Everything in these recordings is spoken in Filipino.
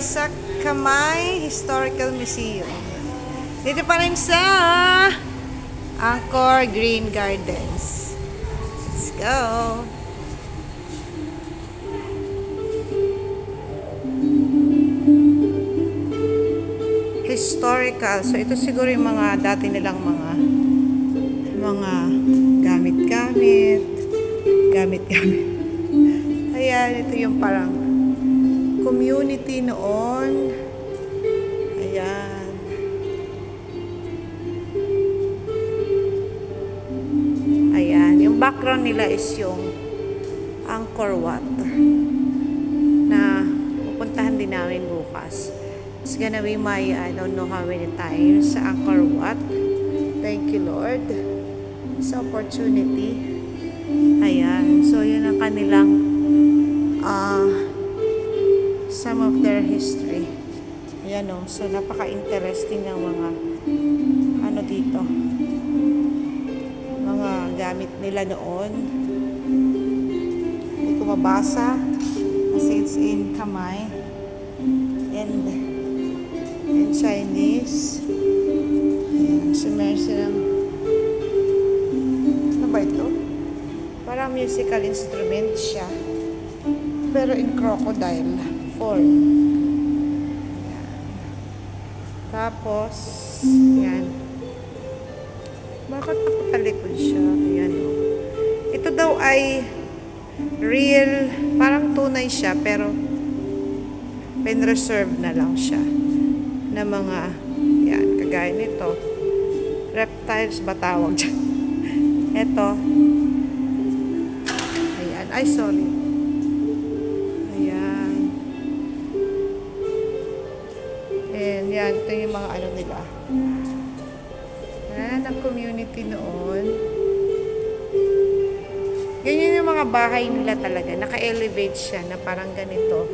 Sa Kamay Historical Museum. Dito pa rin sa Angkor Green Gardens. Let's go! Historical. So ito siguro yung mga dati nilang mga gamit-gamit. Ayan, ito yung parang community noon. Ayan. Ayan. Yung background nila is yung Angkor Wat na pupuntahan din namin bukas. It's gonna be my, I don't know how many times sa Angkor Wat. Thank you, Lord, sa opportunity. Ayan. So, yun ang kanilang some of their history. Ayan o. So, napaka-interesting ng mga ano dito. Mga gamit nila noon. Hindi ko mabasa kasi it's in Kamay and in Chinese. Ayan. So, meron silang ano ba ito? Parang musical instrument siya. Pero in crocodile form. Ayan. Tapos, yan. Bakit nakatalikod siya? Ayan o. Ito daw ay real, parang tunay siya, pero pen-reserve na lang siya na mga, yan, kagaya nito. Reptiles ba tawag dyan? Ito. Ayan. Ay, sorry. And yan, ito yung mga ano nila. Yan, ang community noon. Ganyan yung mga bahay nila talaga. Naka-elevate siya na parang ganito.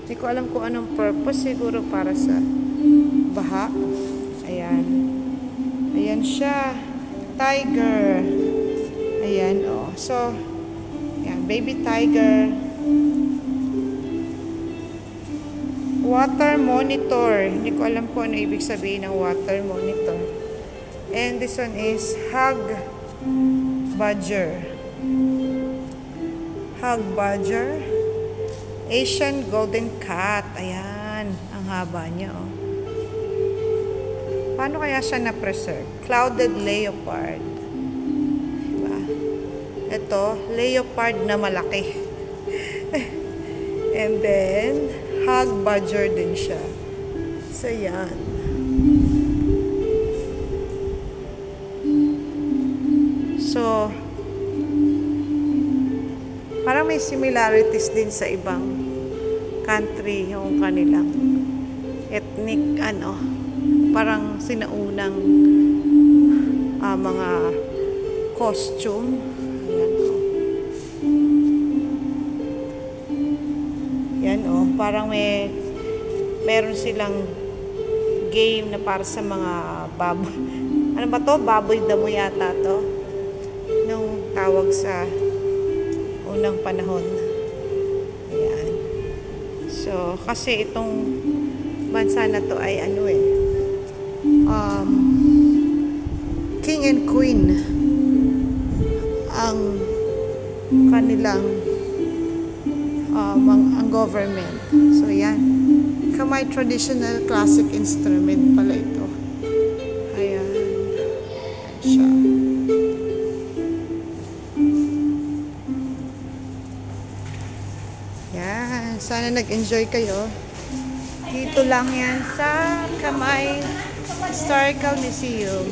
Hindi ko alam kung anong purpose. Siguro para sa baha. Ayan. Ayan siya. Tiger. Ayan, oh. So, yan, baby tiger. Water monitor. Hindi ko alam kung ano ibig sabihin ng water monitor. And this one is hog badger. Hog badger. Asian golden cat. Ayan. Ang haba niya, oh. Paano kaya siya na-preserve? Clouded leopard. Diba? Ito, leopard na malaki. And then hog badger din siya. So, yan. So, parang may similarities din sa ibang country yung kanilang ethnic, ano, parang sinaunang mga costume. Yan oh, parang meron silang game na para sa mga baboy. Ano ba to? Baboy damo yata to. Nung tawag sa unang panahon. Ayan. So, kasi itong bansa na to ay ano King and Queen ang kanilang ang government. So, yan. Kamay traditional classic instrument pala ito. Ayan. Ayan siya. Yan. Sana nag-enjoy kayo. Dito lang yan sa Kamay Historical Museum.